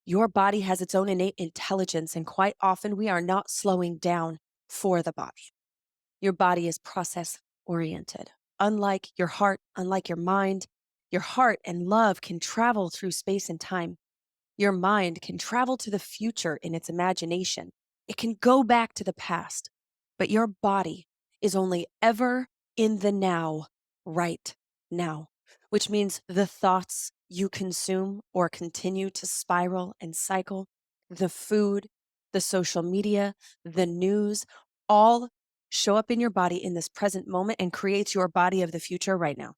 Your body has its own innate intelligence, and quite often we are not slowing down for the body. Your body is process oriented. Unlike your heart, unlike your heart and love can travel through space and time. Your mind can travel to the future in its imagination. It can go back to the past, but your body is only ever in the now, right now, which means the thoughts you consume or continue to spiral and cycle, the food, the social media, the news, all show up in your body in this present moment and creates your body of the future right now.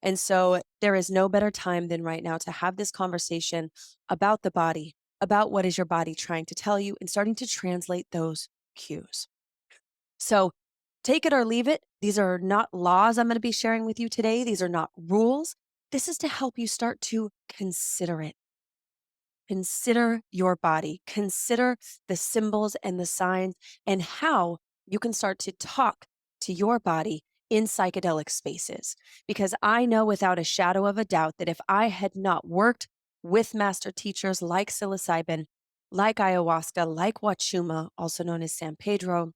And so there is no better time than right now to have this conversation about the body, about what is your body trying to tell you, and starting to translate those cues. So take it or leave it. These are not laws I'm going to be sharing with you today. These are not rules. This is to help you start to consider it. Consider your body. Consider the symbols and the signs and how you can start to talk to your body in psychedelic spaces. Because I know without a shadow of a doubt that if I had not worked with master teachers like Psilocybin, like Ayahuasca, like Wachuma, also known as San Pedro,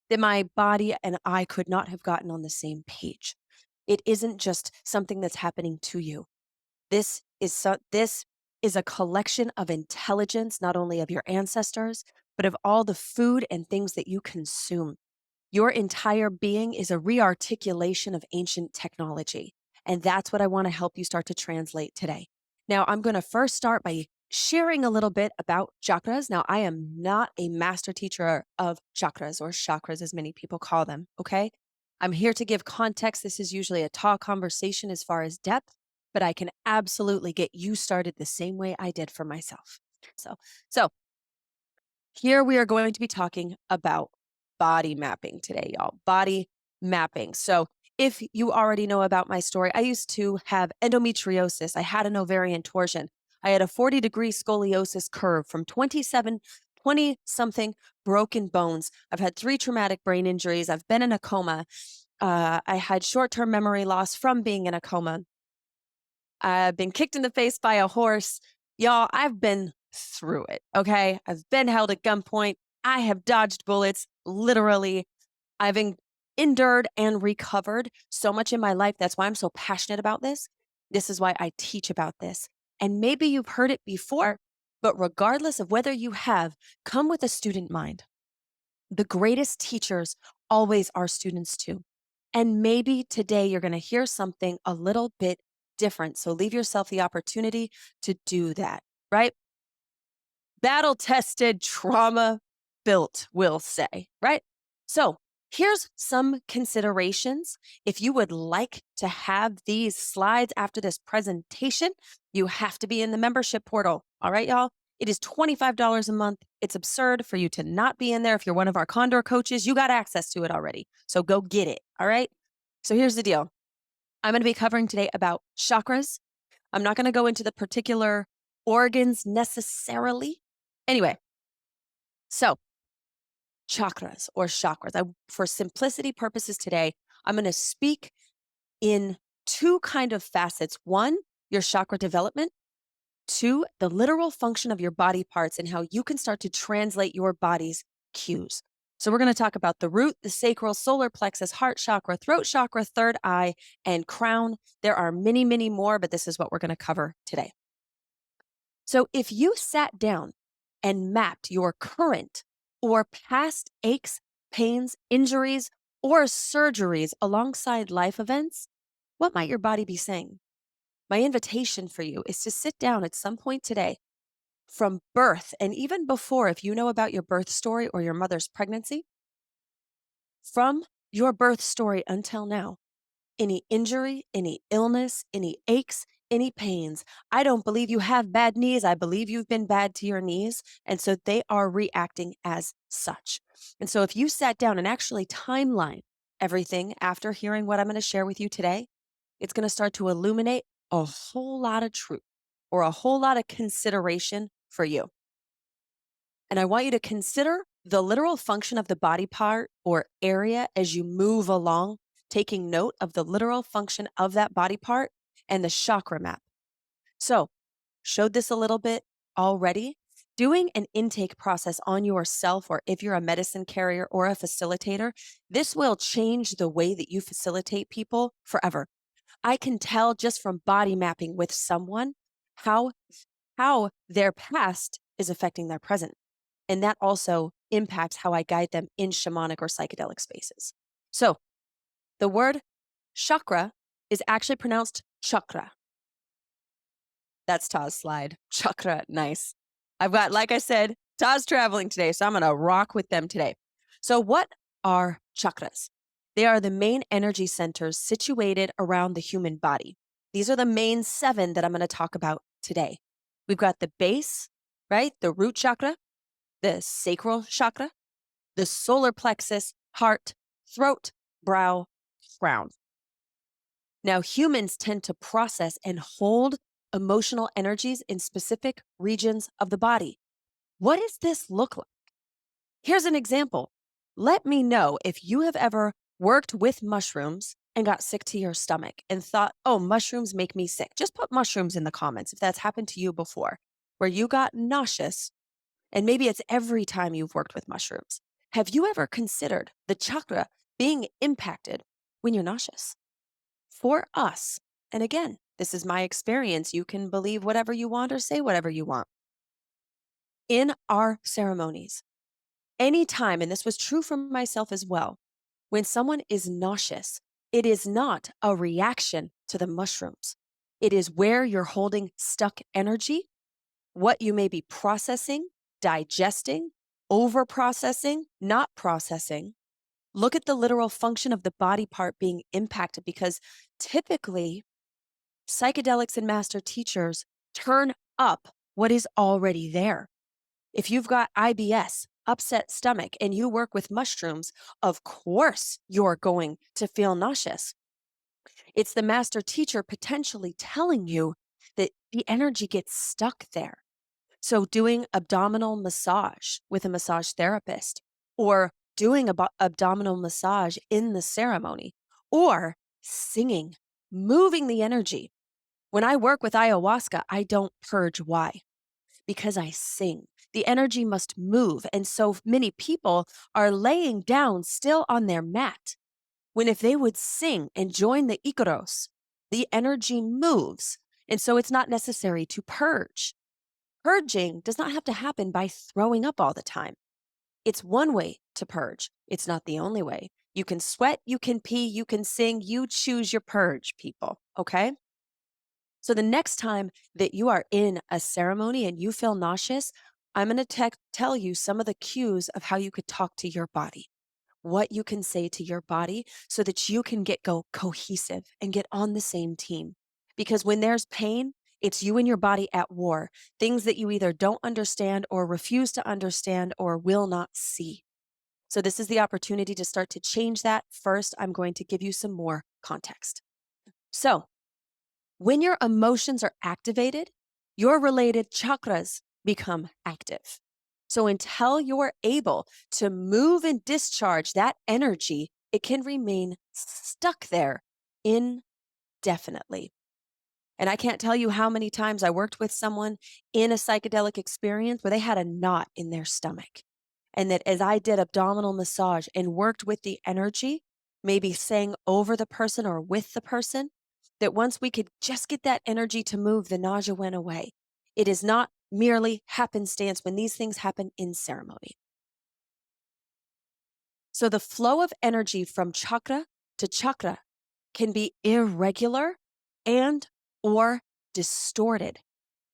that my body and I could not have gotten on the same page. It isn't just something that's happening to you. This is a collection of intelligence, not only of your ancestors, but of all the food and things that you consume. Your entire being is a rearticulation of ancient technology. And that's what I want to help you start to translate today. Now, I'm going to first start by sharing a little bit about chakras. Now, I am not a master teacher of chakras, or chakras as many people call them, okay? I'm here to give context. This is usually a talk conversation as far as depth, but I can absolutely get you started the same way I did for myself. So here we are going to be talking about body mapping today, y'all. Body mapping. So if you already know about my story, I used to have endometriosis. I had an ovarian torsion. I had a 40-degree scoliosis curve from 20 something broken bones. I've had 3 traumatic brain injuries. I've been in a coma. I had short-term memory loss from being in a coma. I've been kicked in the face by a horse. Y'all, I've been through it, okay? I've been held at gunpoint. I have dodged bullets, literally. I've endured and recovered so much in my life. That's why I'm so passionate about this. This is why I teach about this. And maybe you've heard it before, but regardless of whether you have, come with a student mind. The greatest teachers always are students too. And maybe today you're going to hear something a little bit different. So leave yourself the opportunity to do that, right? Battle tested, trauma built, we'll say, right? So here's some considerations. If you would like to have these slides after this presentation, you have to be in the membership portal. All right, y'all? It is $25 a month. It's absurd for you to not be in there. If you're one of our Condor coaches, you got access to it already. So go get it. All right? So here's the deal. I'm going to be covering today about chakras. I'm not going to go into the particular organs necessarily. Anyway, so chakras or chakras. For simplicity purposes today, I'm going to speak in 2 kind of facets. 1, your chakra development. 2, the literal function of your body parts and how you can start to translate your body's cues. So we're going to talk about the root, the sacral, solar plexus, heart chakra, throat chakra, third eye, and crown. There are many, many more, but this is what we're going to cover today. So if you sat down and mapped your current or past aches, pains, injuries, or surgeries alongside life events, what might your body be saying? My invitation for you is to sit down at some point today from birth, and even before, if you know about your birth story or your mother's pregnancy, from your birth story until now, any injury, any illness, any aches, any pains. I don't believe you have bad knees. I believe you've been bad to your knees. And so they are reacting as such. And so if you sat down and actually timeline everything after hearing what I'm going to share with you today, it's going to start to illuminate a whole lot of truth or a whole lot of consideration for you. And I want you to consider the literal function of the body part or area as you move along, taking note of the literal function of that body part and the chakra map. So showed this a little bit already. Doing an intake process on yourself, or if you're a medicine carrier or a facilitator, this will change the way that you facilitate people forever. I can tell just from body mapping with someone how their past is affecting their present. And that also impacts how I guide them in shamanic or psychedelic spaces. So the word chakra is actually pronounced chakra. That's Taz slide. Chakra, nice. I've got, like I said, Taz traveling today, so I'm going to rock with them today. So what are chakras? They are the main energy centers situated around the human body. These are the main 7 that I'm going to talk about today. We've got the base, right? The root chakra, the sacral chakra, the solar plexus, heart, throat, brow, crown. Now, humans tend to process and hold emotional energies in specific regions of the body. What does this look like? Here's an example. Let me know if you have ever worked with mushrooms and got sick to your stomach and thought, oh, mushrooms make me sick. Just put mushrooms in the comments if that's happened to you before, where you got nauseous, and maybe it's every time you've worked with mushrooms. Have you ever considered the chakra being impacted when you're nauseous? For us, and again, this is my experience. You can believe whatever you want or say whatever you want. In our ceremonies, anytime, and this was true for myself as well, when someone is nauseous, it is not a reaction to the mushrooms. It is where you're holding stuck energy, what you may be processing, digesting, over processing, not processing. Look at the literal function of the body part being impacted, because typically psychedelics and master teachers turn up what is already there. If you've got IBS, upset stomach, and you work with mushrooms, of course you're going to feel nauseous. It's the master teacher potentially telling you that the energy gets stuck there. So doing abdominal massage with a massage therapist, or doing abdominal massage in the ceremony, or singing, moving the energy. When I work with ayahuasca, I don't purge. Why? Because I sing. The energy must move. And so many people are laying down still on their mat, when if they would sing and join the Icaros, the energy moves. And so it's not necessary to purge. Purging does not have to happen by throwing up all the time. It's one way to purge. It's not the only way. You can sweat, you can pee, you can sing, you choose your purge, people, okay? So the next time that you are in a ceremony and you feel nauseous, I'm going to tell you some of the cues of how you could talk to your body, what you can say to your body so that you can go cohesive and get on the same team. Because when there's pain, it's you and your body at war, things that you either don't understand or refuse to understand or will not see. So this is the opportunity to start to change that. First, I'm going to give you some more context. So when your emotions are activated, your related chakras become active. So until you're able to move and discharge that energy, it can remain stuck there indefinitely. And I can't tell you how many times I worked with someone in a psychedelic experience where they had a knot in their stomach. And that as I did abdominal massage and worked with the energy, maybe sang over the person or with the person, that once we could just get that energy to move, the nausea went away. It is not merely happenstance when these things happen in ceremony. So the flow of energy from chakra to chakra can be irregular and or distorted.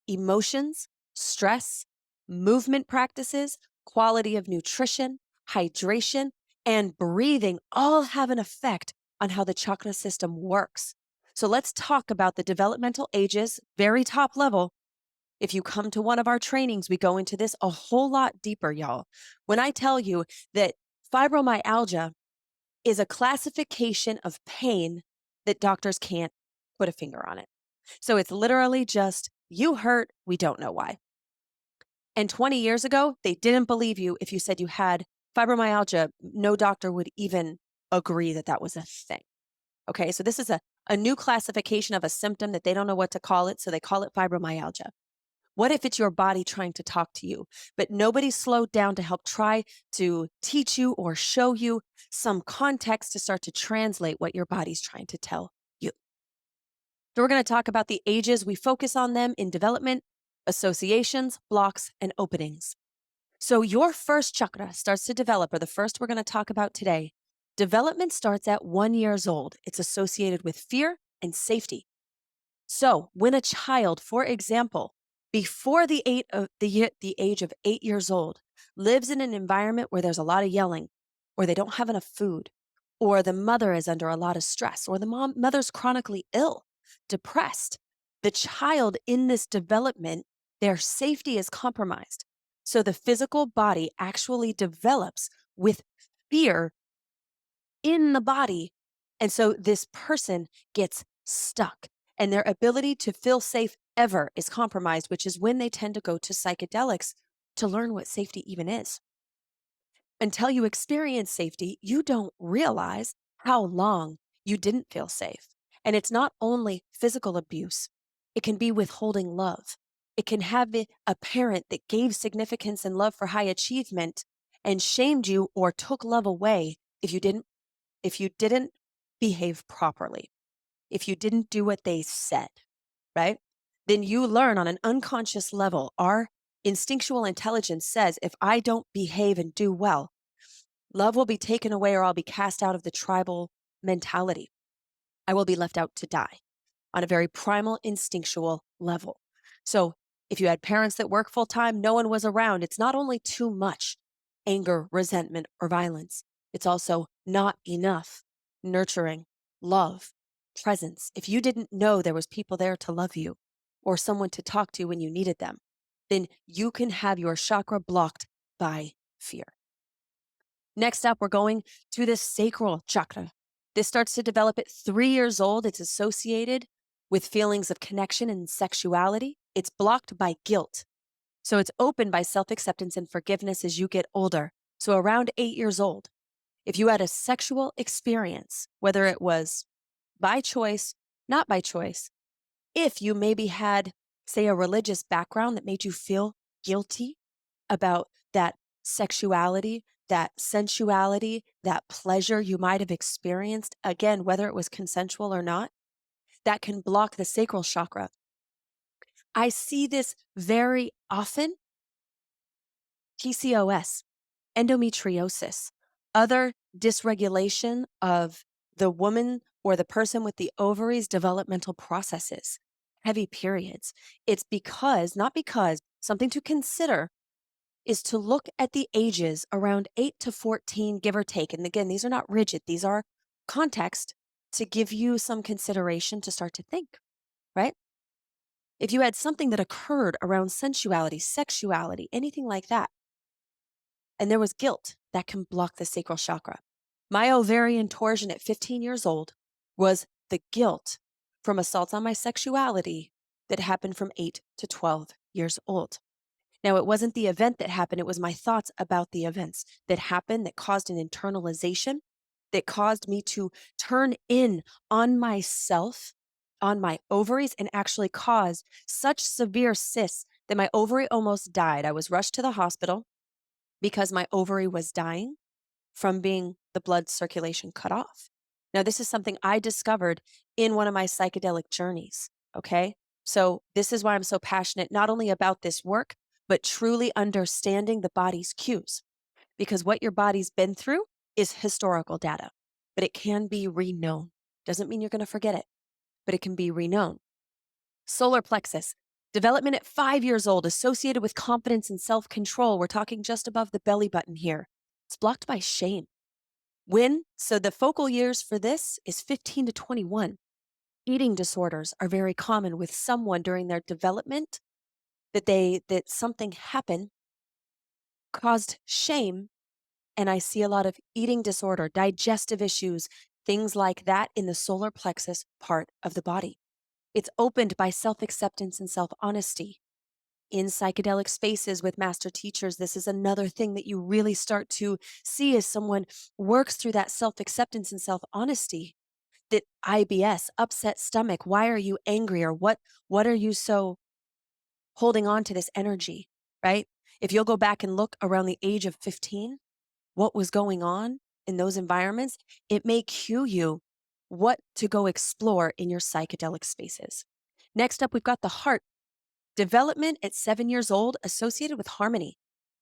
Emotions, stress, movement practices, quality of nutrition, hydration, and breathing all have an effect on how the chakra system works. So let's talk about the developmental ages, very top level. If you come to one of our trainings, we go into this a whole lot deeper, y'all. When I tell you that fibromyalgia is a classification of pain that doctors can't put a finger on it. So it's literally just, you hurt, we don't know why. And 20 years ago, they didn't believe you if you said you had fibromyalgia. No doctor would even agree that that was a thing. Okay, so this is a new classification of a symptom that they don't know what to call it, so they call it fibromyalgia. What if it's your body trying to talk to you, but nobody slowed down to help try to teach you or show you some context to start to translate what your body's trying to tell you? So, we're going to talk about the ages. We focus on them in development, associations, blocks, and openings. So, your first chakra starts to develop, or the first we're going to talk about today. Development starts at 1 year old. It's associated with fear and safety. So, when a child, for example, before the age of 8 years old, lives in an environment where there's a lot of yelling, or they don't have enough food, or the mother is under a lot of stress, or the mother's chronically ill, depressed, the child in this development, their safety is compromised. So the physical body actually develops with fear in the body. And so this person gets stuck and their ability to feel safe ever is compromised, which is when they tend to go to psychedelics to learn what safety even is. Until you experience safety, you don't realize how long you didn't feel safe. And it's not only physical abuse, it can be withholding love. It can have a parent that gave significance and love for high achievement and shamed you or took love away if you didn't behave properly, if you didn't do what they said, right? Then you learn on an unconscious level. Our instinctual intelligence says if I don't behave and do well, love will be taken away or I'll be cast out of the tribal mentality. I will be left out to die on a very primal, instinctual level. So if you had parents that work full time, no one was around, it's not only too much anger, resentment, or violence, it's also not enough nurturing, love, presence. If you didn't know there was people there to love you or someone to talk to when you needed them, then you can have your chakra blocked by fear. Next up, we're going to the sacral chakra. This starts to develop at 3 years old. It's associated with feelings of connection and sexuality. It's blocked by guilt. So it's opened by self acceptance and forgiveness as you get older. So around 8 years old, if you had a sexual experience, whether it was by choice, not by choice, if you maybe had, say, a religious background that made you feel guilty about that sexuality, that sensuality, that pleasure you might have experienced, again, whether it was consensual or not, that can block the sacral chakra. I see this very often. PCOS, endometriosis, other dysregulation of the woman or the person with the ovaries' developmental processes, heavy periods. It's not because, something to consider is to look at the ages around 8 to 14, give or take. And again, these are not rigid, these are context to give you some consideration to start to think, right? If you had something that occurred around sensuality, sexuality, anything like that, and there was guilt, that can block the sacral chakra. My ovarian torsion at 15 years old was the guilt from assaults on my sexuality that happened from 8 to 12 years old. Now, it wasn't the event that happened, it was my thoughts about the events that happened that caused an internalization, that caused me to turn in on myself, on my ovaries, and actually caused such severe cysts that my ovary almost died. I was rushed to the hospital because my ovary was dying from being the blood circulation cut off. Now, this is something I discovered in one of my psychedelic journeys. Okay. So, this is why I'm so passionate, not only about this work, but truly understanding the body's cues. Because what your body's been through is historical data, but it can be reknown. Doesn't mean you're going to forget it, but it can be reknown. Solar plexus, development at 5 years old, associated with confidence and self control. We're talking just above the belly button here. It's blocked by shame. So the focal years for this is 15 to 21. Eating disorders are very common with someone during their development that something happened, caused shame, and I see a lot of eating disorder, digestive issues, things like that in the solar plexus part of the body. It's opened by self-acceptance and self-honesty. In psychedelic spaces with master teachers, this is another thing that you really start to see as someone works through that self-acceptance and self-honesty. That IBS, upset stomach, why are you angry? Or what are you so holding on to this energy, right? If you'll go back and look around the age of 15, what was going on in those environments, it may cue you what to go explore in your psychedelic spaces. Next up, we've got the heart. Development at 7 years old associated with harmony,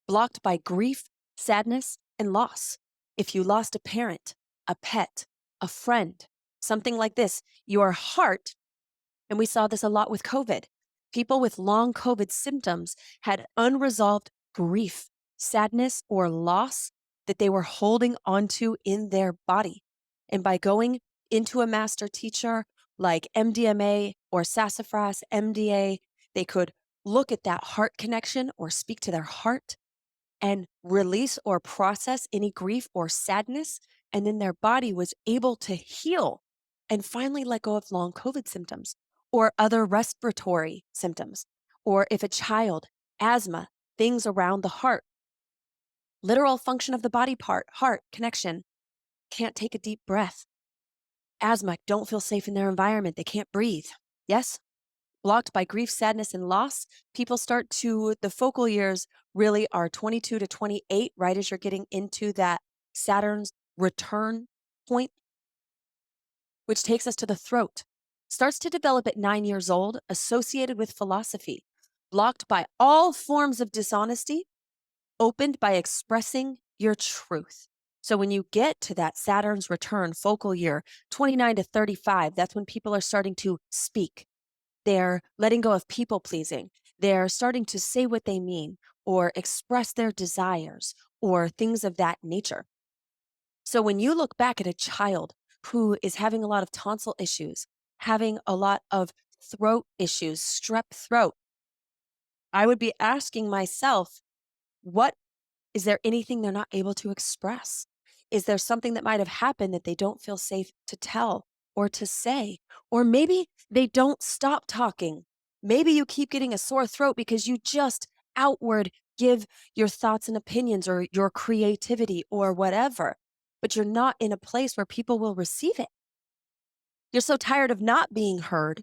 blocked by grief, sadness, and loss. If you lost a parent, a pet, a friend, something like this, your heart, and we saw this a lot with COVID, people with long COVID symptoms had unresolved grief, sadness, or loss that they were holding onto in their body. And by going into a master teacher like MDMA or sassafras, MDA, they could look at that heart connection or speak to their heart and release or process any grief or sadness. And then their body was able to heal and finally let go of long COVID symptoms or other respiratory symptoms. Or if a child, asthma, things around the heart, literal function of the body part, heart connection, can't take a deep breath. Asthma, don't feel safe in their environment. They can't breathe. Yes? Blocked by grief, sadness, and loss, people start to, the focal years really are 22 to 28, right as you're getting into that Saturn's return point, which takes us to the throat. Starts to develop at 9 years old, associated with philosophy, blocked by all forms of dishonesty, opened by expressing your truth. So when you get to that Saturn's return focal year, 29 to 35, that's when people are starting to speak. They're letting go of people pleasing. They're starting to say what they mean or express their desires or things of that nature. So when you look back at a child who is having a lot of tonsil issues, having a lot of throat issues, strep throat, I would be asking myself, what is there anything they're not able to express? Is there something that might have happened that they don't feel safe to tell or to say? Or maybe they don't stop talking. Maybe you keep getting a sore throat because you just outward give your thoughts and opinions or your creativity or whatever, but you're not in a place where people will receive it. You're so tired of not being heard.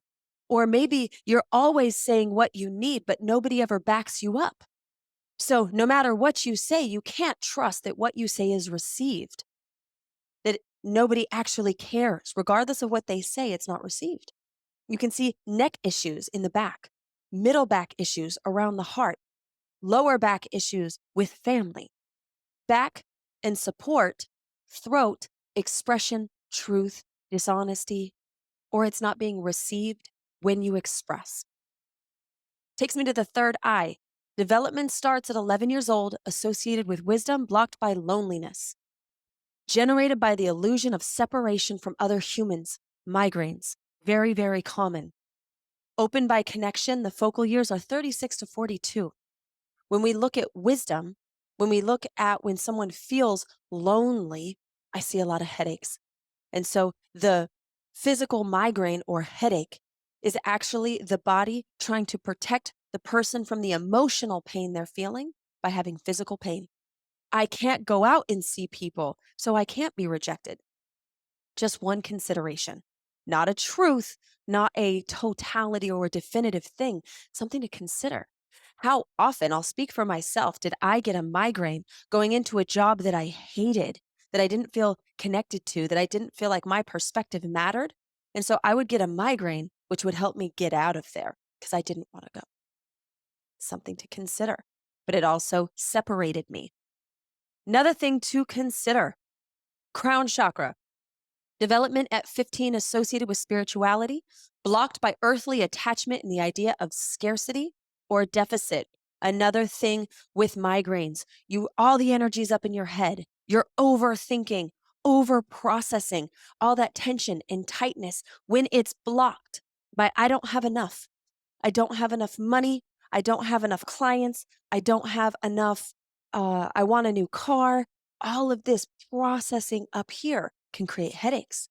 Or maybe you're always saying what you need, but nobody ever backs you up. So no matter what you say, you can't trust that what you say is received, that nobody actually cares. Regardless of what they say, it's not received. You can see neck issues in the back, middle back issues around the heart, lower back issues with family, back and support, throat, expression, truth, dishonesty, or it's not being received when you express. Takes me to the third eye. Development starts at 11 years old, associated with wisdom, blocked by loneliness, generated by the illusion of separation from other humans, migraines, very, very common. Opened by connection, the focal years are 36 to 42. When we look at wisdom, when we look at when someone feels lonely, I see a lot of headaches. And so the physical migraine or headache is actually the body trying to protect the person from the emotional pain they're feeling by having physical pain. I can't go out and see people, so I can't be rejected. Just one consideration, not a truth, not a totality or a definitive thing, something to consider. How often, I'll speak for myself, did I get a migraine going into a job that I hated, that I didn't feel connected to, that I didn't feel like my perspective mattered? And so I would get a migraine, which would help me get out of there because I didn't want to go. Something to consider, but it also separated me. Another thing to consider, crown chakra. Development at 15 associated with spirituality, blocked by earthly attachment and the idea of scarcity or deficit. Another thing with migraines, all the energy's up in your head. You're overthinking, over processing, all that tension and tightness when it's blocked by I don't have enough. I don't have enough money. I don't have enough clients. I don't have enough. I want a new car. All of this processing up here can create headaches.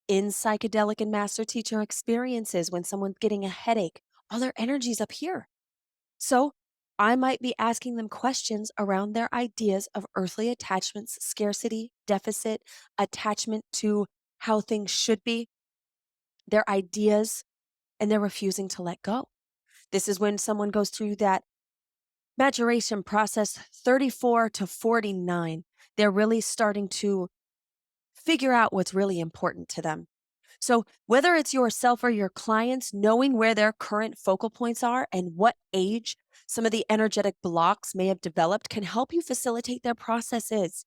In psychedelic and master teacher experiences, when someone's getting a headache, all their energy's up here. So I might be asking them questions around their ideas of earthly attachments, scarcity, deficit, attachment to how things should be, their ideas, and they're refusing to let go. This is when someone goes through that maturation process 34 to 49. They're really starting to figure out what's really important to them. So, whether it's yourself or your clients, knowing where their current focal points are and what age some of the energetic blocks may have developed can help you facilitate their processes.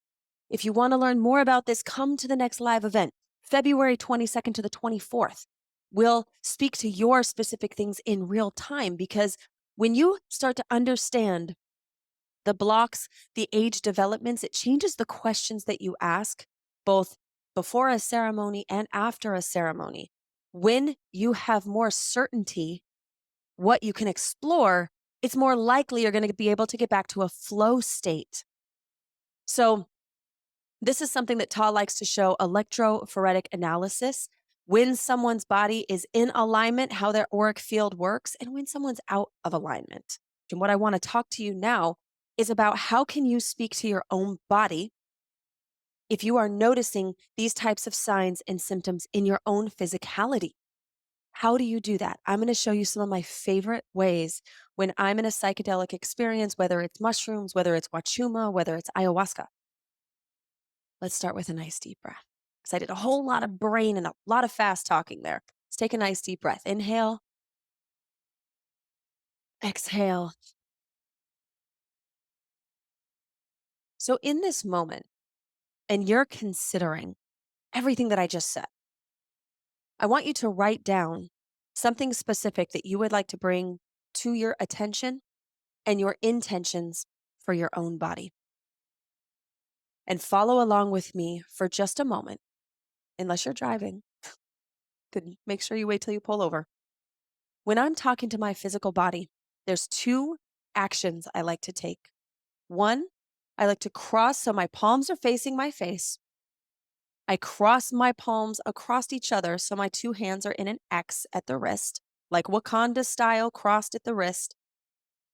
If you want to learn more about this, come to the next live event, February 22nd to the 24th. We'll speak to your specific things in real time because when you start to understand the blocks, the age developments, it changes the questions that you ask, both before a ceremony and after a ceremony. When you have more certainty what you can explore, it's more likely you're going to be able to get back to a flow state. So, this is something that Ta likes to show electrophoretic analysis. When someone's body is in alignment, how their auric field works, and when someone's out of alignment. And what I want to talk to you now is about how can you speak to your own body if you are noticing these types of signs and symptoms in your own physicality. How do you do that? I'm going to show you some of my favorite ways when I'm in a psychedelic experience, whether it's mushrooms, whether it's wachuma, whether it's ayahuasca. Let's start with a nice deep breath. Because I did a whole lot of brain and a lot of fast talking there. Let's take a nice deep breath. Inhale. Exhale. So in this moment, and you're considering everything that I just said, I want you to write down something specific that you would like to bring to your attention and your intentions for your own body. And follow along with me for just a moment, unless you're driving. Then make sure you wait till you pull over. When I'm talking to my physical body, there's two actions I like to take. One, I like to cross so my palms are facing my face. I cross my palms across each other so my two hands are in an X at the wrist, like Wakanda style, crossed at the wrist.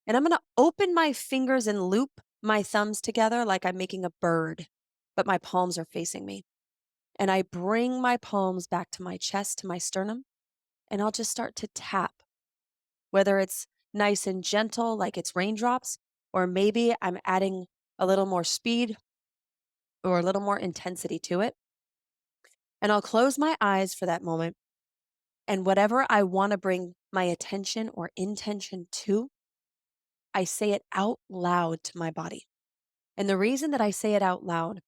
And I'm going to open my fingers and loop my thumbs together like I'm making a bird, but my palms are facing me. And I bring my palms back to my chest, to my sternum, and I'll just start to tap, whether it's nice and gentle, like it's raindrops, or maybe I'm adding a little more speed or a little more intensity to it. And I'll close my eyes for that moment. And whatever I want to bring my attention or intention to, I say it out loud to my body. And the reason that I say it out loud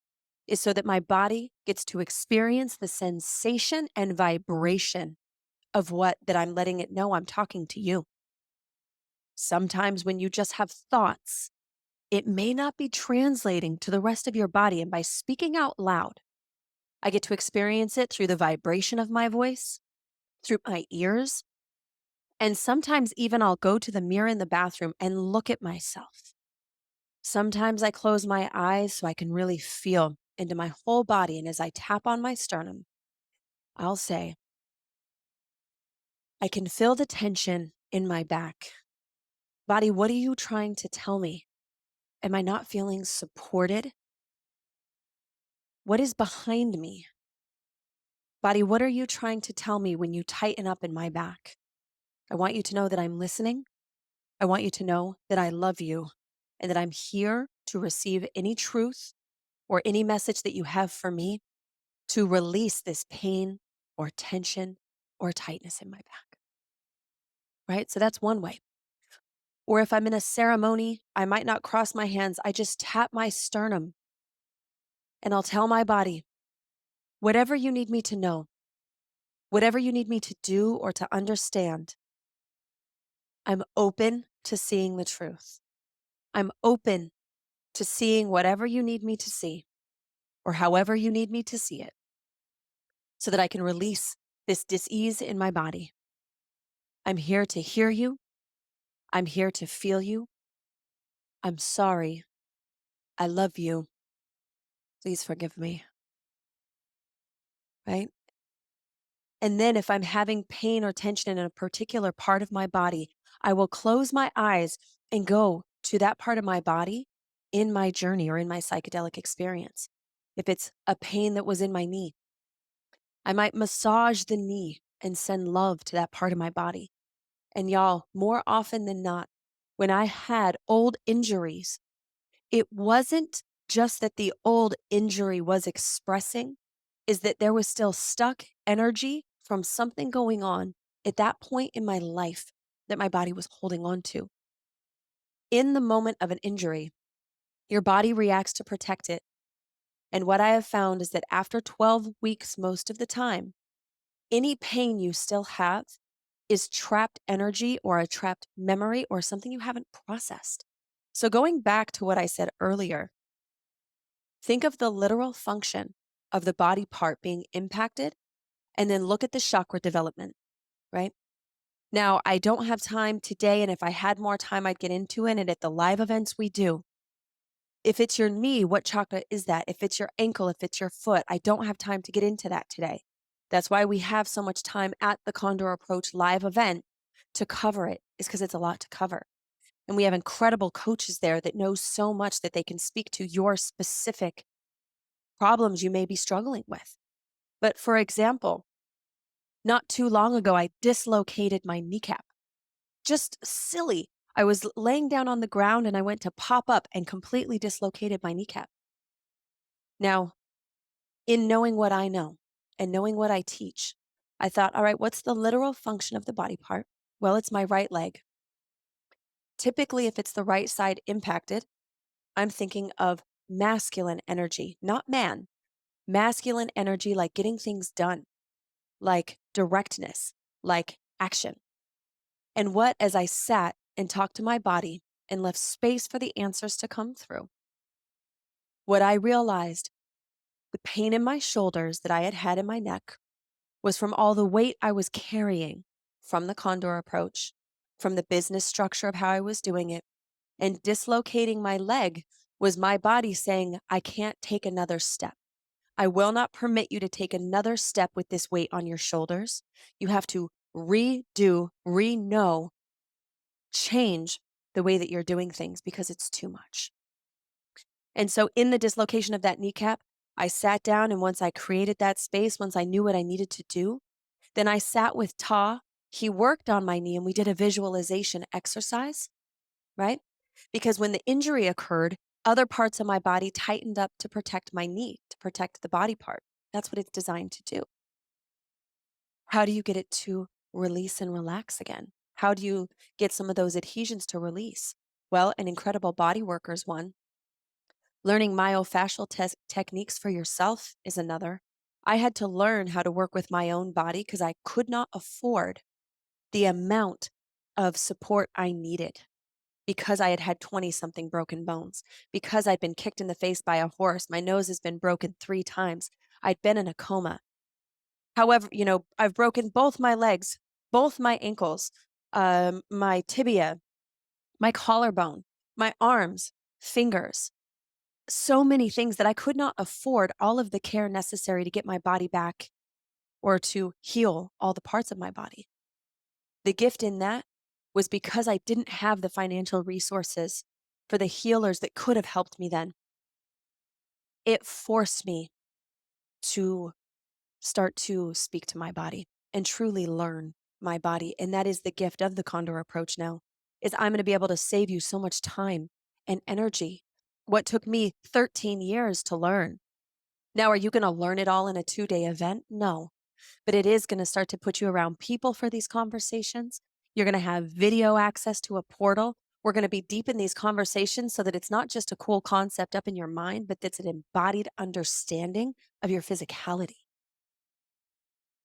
is so that my body gets to experience the sensation and vibration of what that I'm letting it know I'm talking to you. Sometimes when you just have thoughts, it may not be translating to the rest of your body. And by speaking out loud, I get to experience it through the vibration of my voice, through my ears. And sometimes even I'll go to the mirror in the bathroom and look at myself. Sometimes I close my eyes so I can really feel into my whole body. And as I tap on my sternum, I'll say, I can feel the tension in my back. Body, what are you trying to tell me? Am I not feeling supported? What is behind me? Body, what are you trying to tell me when you tighten up in my back? I want you to know that I'm listening. I want you to know that I love you and that I'm here to receive any truth or any message that you have for me to release this pain or tension or tightness in my back. Right? So that's one way. Or if I'm in a ceremony, I might not cross my hands. I just tap my sternum and I'll tell my body, whatever you need me to know, whatever you need me to do or to understand, I'm open to seeing the truth. I'm open to seeing whatever you need me to see or however you need me to see it so that I can release this dis-ease in my body. I'm here to hear you. I'm here to feel you. I'm sorry. I love you. Please forgive me. Right? And then if I'm having pain or tension in a particular part of my body, I will close my eyes and go to that part of my body in my journey or in my psychedelic experience. If it's a pain that was in my knee, I might massage the knee and send love to that part of my body. And y'all, more often than not, when I had old injuries, it wasn't just that the old injury was expressing, is that there was still stuck energy from something going on at that point in my life that my body was holding on to. In the moment of an injury, your body reacts to protect it. And what I have found is that after 12 weeks, most of the time, any pain you still have is trapped energy or a trapped memory or something you haven't processed. So, going back to what I said earlier, think of the literal function of the body part being impacted and then look at the chakra development, right? Now, I don't have time today, and if I had more time, I'd get into it. And at the live events, we do. If it's your knee, what chakra is that? If it's your ankle, if it's your foot, I don't have time to get into that today. That's why we have so much time at the Condor Approach live event to cover it, is because it's a lot to cover. And we have incredible coaches there that know so much that they can speak to your specific problems you may be struggling with. But for example, not too long ago, I dislocated my kneecap. Just silly. I was laying down on the ground and I went to pop up and completely dislocated my kneecap. Now, in knowing what I know and knowing what I teach, I thought, all right, what's the literal function of the body part? Well, it's my right leg. Typically, if it's the right side impacted, I'm thinking of masculine energy, not man. Masculine energy, like getting things done, like directness, like action. And what, as I sat and talked to my body and left space for the answers to come through, what I realized, the pain in my shoulders that I had had in my neck was from all the weight I was carrying from the Condor Approach, from the business structure of how I was doing it, and dislocating my leg was my body saying, I can't take another step. I will not permit you to take another step with this weight on your shoulders. You have to redo, know, change the way that you're doing things because it's too much. And so, in the dislocation of that kneecap, I sat down, and once I created that space, once I knew what I needed to do, then I sat with Ta. He worked on my knee and we did a visualization exercise, right? Because when the injury occurred, other parts of my body tightened up to protect my knee, to protect the body part. That's what it's designed to do. How do you get it to release and relax again? How do you get some of those adhesions to release? Well, an incredible body workers one. Learning myofascial techniques for yourself is another. I had to learn how to work with my own body because I could not afford the amount of support I needed because I had had 20 something broken bones, because I'd been kicked in the face by a horse. My nose has been broken 3 times. I'd been in a coma. However, I've broken both my legs, both my ankles, my tibia, my collarbone, my arms, fingers, so many things that I could not afford all of the care necessary to get my body back or to heal all the parts of my body. The gift in that was because I didn't have the financial resources for the healers that could have helped me then. It forced me to start to speak to my body and truly learn my body. And that is the gift of the Condor Approach now, is I'm going to be able to save you so much time and energy. What took me 13 years to learn. Now, are you going to learn it all in a 2-day event? No, but it is going to start to put you around people for these conversations. You're going to have video access to a portal. We're going to be deep in these conversations so that it's not just a cool concept up in your mind, but that's an embodied understanding of your physicality.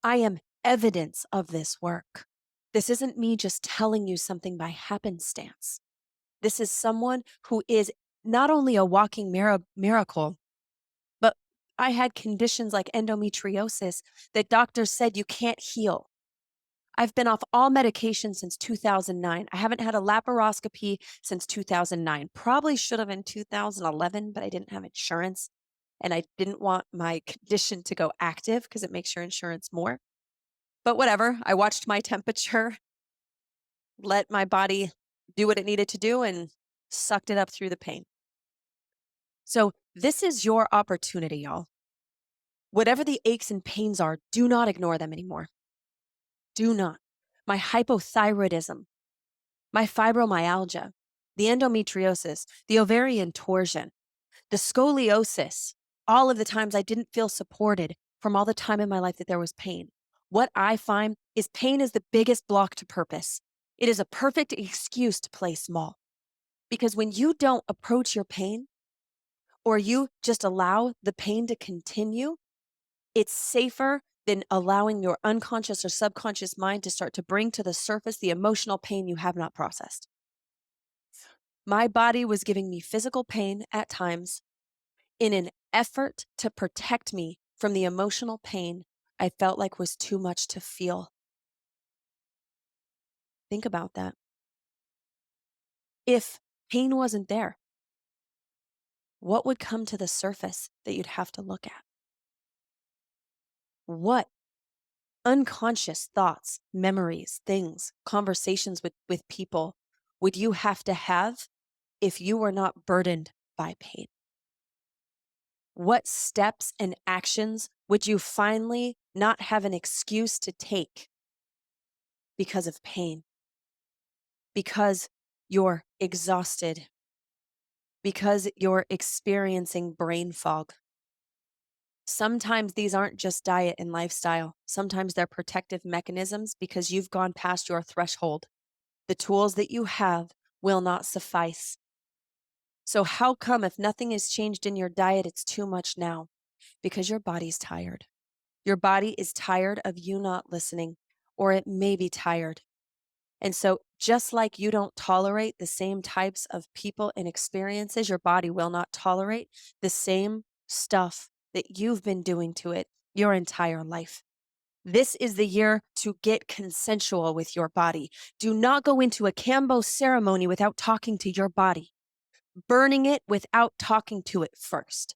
I am evidence of this work. This isn't me just telling you something by happenstance. This is someone who is not only a walking miracle, but I had conditions like endometriosis that doctors said you can't heal. I've been off all medication since 2009. I haven't had a laparoscopy since 2009. Probably should have in 2011, but I didn't have insurance. And I didn't want my condition to go active because it makes your insurance more. But whatever, I watched my temperature, let my body do what it needed to do, and sucked it up through the pain. So this is your opportunity, y'all. Whatever the aches and pains are, do not ignore them anymore. Do not. my hypothyroidism, my fibromyalgia, the endometriosis, the ovarian torsion, the scoliosis, all of the times I didn't feel supported from all the time in my life that there was pain. What I find is pain is the biggest block to purpose. It is a perfect excuse to play small. Because when you don't approach your pain, or you just allow the pain to continue, it's safer than allowing your unconscious or subconscious mind to start to bring to the surface the emotional pain you have not processed. My body was giving me physical pain at times in an effort to protect me from the emotional pain I felt like was too much to feel. Think about that. If pain wasn't there, what would come to the surface that you'd have to look at? What unconscious thoughts, memories, things, conversations with people would you have to have if you were not burdened by pain? What steps and actions would you finally not have an excuse to take because of pain? Because you're exhausted? Because you're experiencing brain fog? Sometimes these aren't just diet and lifestyle. Sometimes they're protective mechanisms because you've gone past your threshold. The tools that you have will not suffice. So how come if nothing is changed in your diet, it's too much now? Because your body's tired. Your body is tired of you not listening, or it may be tired. And so just like you don't tolerate the same types of people and experiences, your body will not tolerate the same stuff that you've been doing to it your entire life. This is the year to get consensual with your body. Do not go into a Kambo ceremony without talking to your body, burning it without talking to it first,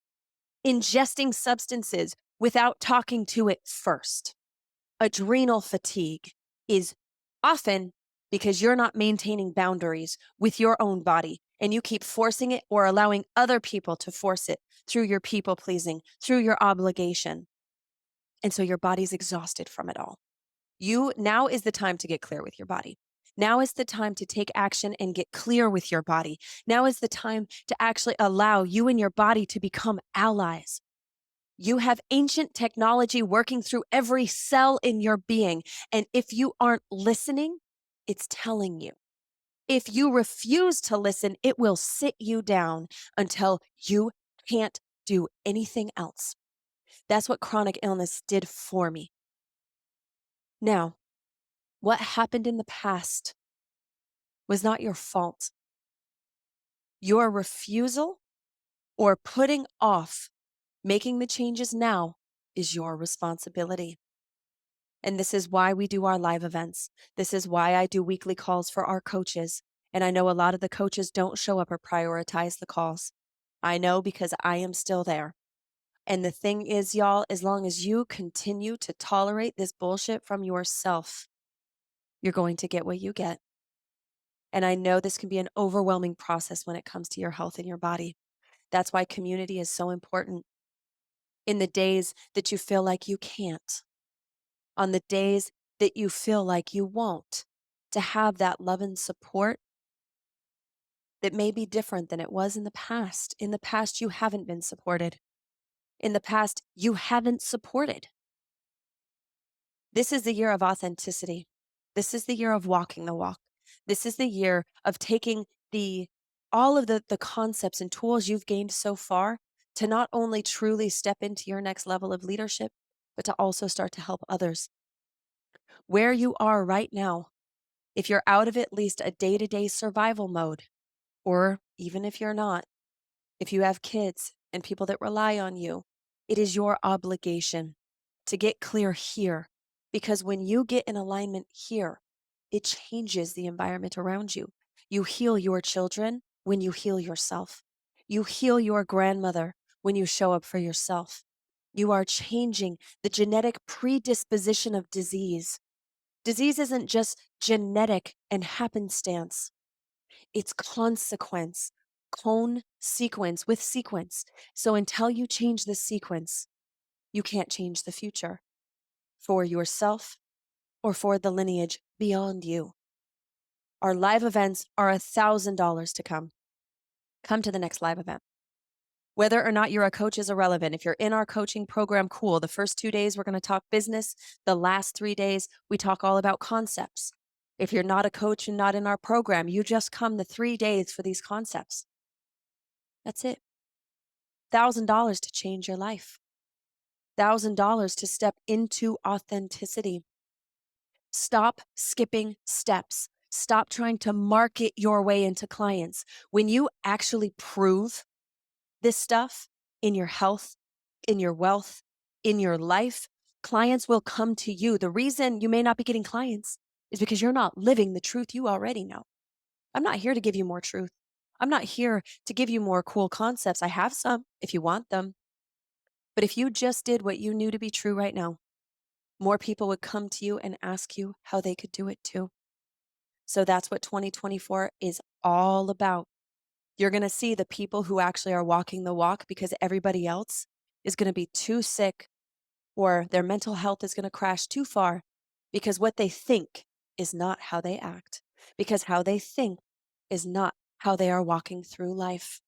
ingesting substances without talking to it first. Adrenal fatigue is often because you're not maintaining boundaries with your own body and you keep forcing it or allowing other people to force it through your people pleasing, through your obligation. And so your body's exhausted from it all. Now is the time to get clear with your body. Now is the time to take action and get clear with your body. Now is the time to actually allow you and your body to become allies. You have ancient technology working through every cell in your being. And if you aren't listening, it's telling you. If you refuse to listen, it will sit you down until you can't do anything else. That's what chronic illness did for me. Now, what happened in the past was not your fault. Your refusal or putting off making the changes now is your responsibility. And this is why we do our live events. This is why I do weekly calls for our coaches. And I know a lot of the coaches don't show up or prioritize the calls. I know because I am still there. And the thing is, y'all, as long as you continue to tolerate this bullshit from yourself, you're going to get what you get. And I know this can be an overwhelming process when it comes to your health and your body. That's why community is so important. In the days that you feel like you can't, on the days that you feel like you won't, to have that love and support that may be different than it was in the past. In the past, you haven't been supported. In the past, you haven't supported. This is the year of authenticity. This is the year of walking the walk. This is the year of taking all of the concepts and tools you've gained so far to not only truly step into your next level of leadership, but to also start to help others. Where you are right now, if you're out of at least a day-to-day survival mode, or even if you're not, if you have kids and people that rely on you, it is your obligation to get clear here. Because when you get in alignment here, it changes the environment around you. You heal your children when you heal yourself. You heal your grandmother when you show up for yourself. You are changing the genetic predisposition of disease. Disease isn't just genetic and happenstance. It's consequence, cone sequence with sequence. So until you change the sequence, you can't change the future for yourself or for the lineage beyond you. Our live events are $1,000 to come. Come to the next live event. Whether or not you're a coach is irrelevant. If you're in our coaching program, cool. The first 2 days, we're going to talk business. The last 3 days, we talk all about concepts. If you're not a coach and not in our program, you just come the 3 days for these concepts. That's it. $1,000 to change your life. $1,000 to step into authenticity. Stop skipping steps. Stop trying to market your way into clients. When you actually prove this stuff in your health, in your wealth, in your life, clients will come to you. The reason you may not be getting clients is because you're not living the truth you already know. I'm not here to give you more truth. I'm not here to give you more cool concepts. I have some if you want them. But if you just did what you knew to be true right now, more people would come to you and ask you how they could do it too. So that's what 2024 is all about. You're going to see the people who actually are walking the walk because everybody else is going to be too sick or their mental health is going to crash too far because what they think is not how they act, because how they think is not how they are walking through life.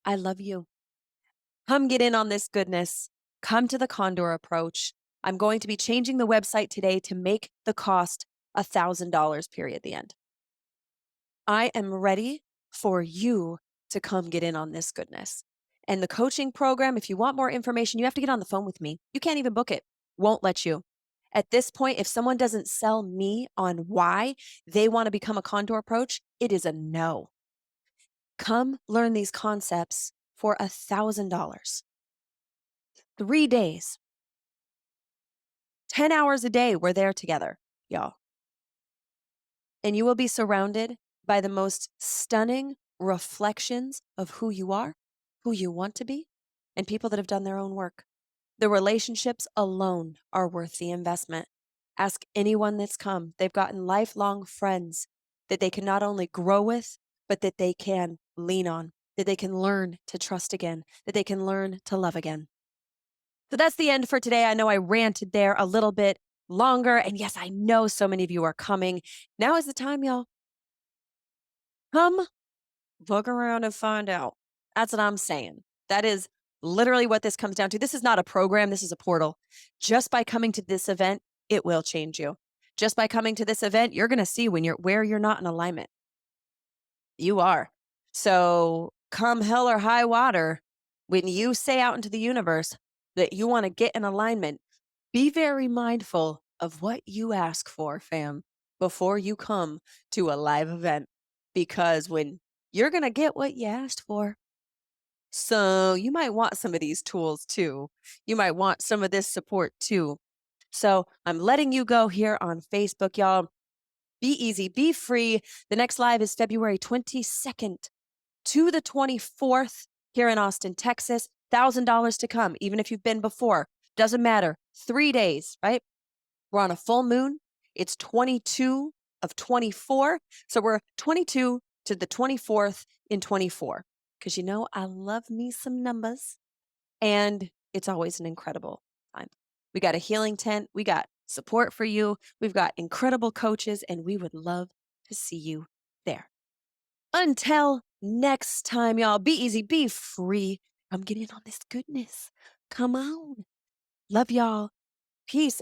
I love you. Come get in on this goodness. Come to the Condor Approach. I'm going to be changing the website today to make the cost $1,000, period, at the end. I am ready for you to come get in on this goodness. And the coaching program, if you want more information, you have to get on the phone with me. You can't even book it. Won't let you. At this point, if someone doesn't sell me on why they want to become a Condor Approach, it is a no. Come learn these concepts for $1,000. 3 days, 10 hours a day, we're there together, y'all. And you will be surrounded by the most stunning reflections of who you are, who you want to be, and people that have done their own work. The relationships alone are worth the investment. Ask anyone that's come. They've gotten lifelong friends that they can not only grow with, but that they can lean on, that they can learn to trust again, that they can learn to love again. So that's the end for today. I know I ranted there a little bit longer. And yes, I know so many of you are coming. Now is the time, y'all. Come look around and find out. That's what I'm saying. That is literally what this comes down to. This is not a program, this is a portal. Just by coming to this event, it will change you. Just by coming to this event, you're going to see where you're not in alignment. You are. So come hell or high water, when you say out into the universe that you want to get in alignment, be very mindful of what you ask for, fam, before you come to a live event. Because when you're going to get what you asked for. So you might want some of these tools too. You might want some of this support too. So I'm letting you go here on Facebook, y'all. Be easy, be free. The next live is February 22nd to the 24th here in Austin, Texas. $1,000 to come, even if you've been before. Doesn't matter. 3 days, right? We're on a full moon. It's 22 of 24. So we're 22 to the 24th in 24. Because I love me some numbers. And it's always an incredible time. We got a healing tent. We got support for you. We've got incredible coaches, and we would love to see you there. Until next time, y'all, be easy, be free. I'm getting on this goodness. Come on. Love y'all. Peace.